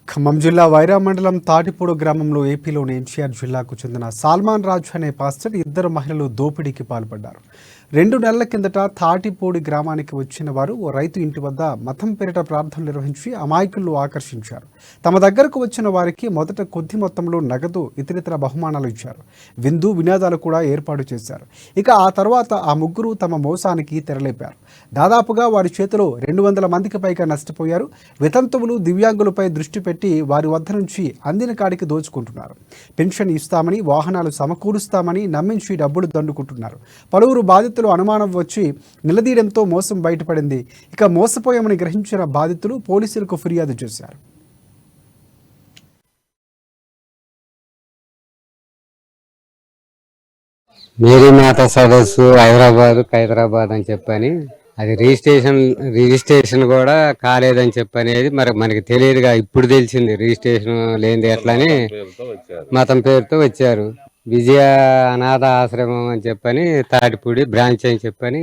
ఖమ్మం జిల్లా వైరా మండలం తాటిపూడు గ్రామంలో ఏపీలోని ఎన్టీఆర్ జిల్లాకు చెందిన సాల్మాన్ రాజు అనే పాస్టర్ ఇద్దరు మహిళలు దోపిడీకి పాల్పడ్డారు. 2 నెలల కిందట తాటిపూడి గ్రామానికి వచ్చిన వారు ఓ రైతు ఇంటి వద్ద మతం పేరిట ప్రార్థనలు నిర్వహించి అమాయకులను ఆకర్షించారు. తమ దగ్గరకు వచ్చిన వారికి మొదట కొద్ది మొత్తంలో నగదు ఇతరితర బహుమానాలు ఇచ్చారు. విందు వినోదాలు కూడా ఏర్పాటు చేశారు. ఇక ఆ తర్వాత ఆ ముగ్గురు తమ మోసానికి తెరలేపారు. దాదాపుగా వారి చేతిలో 200 మందికి పైగా నష్టపోయారు. వితంతువులు దివ్యాంగులపై దృష్టి పెట్టి వారి వద్ద నుంచి అందిన కాడికి దోచుకుంటున్నారు. పెన్షన్ ఇస్తామని, వాహనాలు సమకూరుస్తామని నమ్మించి డబ్బులు దండుకుంటున్నారు. పలువురు బాధితులు అనుమానం వచ్చి నిలదీయడంతో మోసం బయటపడింది. ఇక మోసపోయామని గ్రహించిన బాధితులు పోలీసులకు ఫిర్యాదు చేశారు. మేరీ మాత సదస్సు హైదరాబాద్ అని చెప్పని అది రిజిస్ట్రేషన్ కూడా కాలేదని చెప్పనేది మరి మనకి తెలియదుగా. ఇప్పుడు తెలిసింది రిజిస్ట్రేషన్ లేనిది ఎట్లని మతం పేరుతో వచ్చారు. విజయ అనాథ ఆశ్రమం అని చెప్పని తాటిపూడి బ్రాంచ్ అని చెప్పని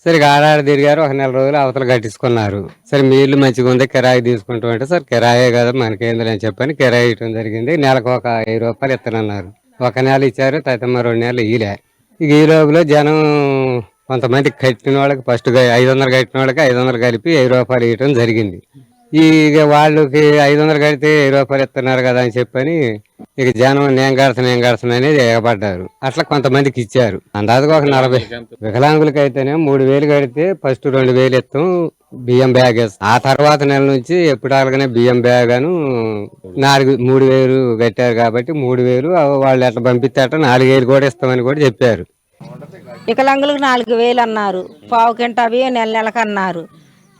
సరిగా ఆడాడు తిరిగారు. 1 నెల రోజులు అవతల కట్టించుకున్నారు. సరే మీ ఇల్లు మంచిగా ఉంది, కిరాయి తీసుకుంటాం అంటే సరే కిరాయే కదా మనకేందని అని చెప్పని కిరాయి ఇవ్వడం జరిగింది. నెలకు ఒక 5 రూపాయలు ఇస్తానన్నారు. 1 నెల ఇచ్చారు, తర్వాత 2 నెలలు ఇలే. ఇక ఈ లోపల జనం కొంతమంది కట్టిన వాళ్ళకి ఫస్ట్ 500 కట్టిన వాళ్ళకి 500 కలిపి 5 రూపాయలు ఇవ్వడం జరిగింది. ఇక వాళ్ళకి 500 కడితే 5 రూపాయలు ఇస్తున్నారు కదా అని చెప్పని ఇక జనం నేను కడతాను అనేది ఎగబడ్డారు. అట్లా కొంతమందికి ఇచ్చారు. అందాజుగా ఒక 40 వికలాంగులకి అయితేనే 3000 కడితే ఫస్ట్ 2000 ఇస్తాం బియ్యం బ్యాగ్. ఆ తర్వాత నెల నుంచి ఎప్పుడు అలాగనే బియ్యం బ్యాగ్ అను 3000 కట్టారు కాబట్టి 3000 వాళ్ళు ఎట్లా పంపిస్తే 4000 కూడా ఇస్తామని కూడా చెప్పారు. వికలాంగులకు 4000 అన్నారు. పావు కింటా బియ్యం నెలకు అన్నారు.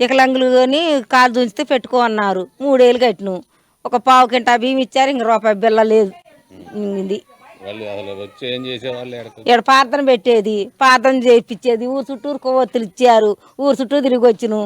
వికలాంగులని కాలు దుంచితే పెట్టుకో అన్నారు. 3000 కట్టిను. ఒక పావు కింటా బియ్యం ఇచ్చారు. ఇంక రూపాయి బిల్ల లేదు. ఇది ఇక్కడ ప్రార్థన పెట్టేది, ప్రార్థన చేయించేది, ఊరు చుట్టూరు కొవ్వొత్తులు ఇచ్చారు. ఊరు చుట్టూ తిరిగి వచ్చిను.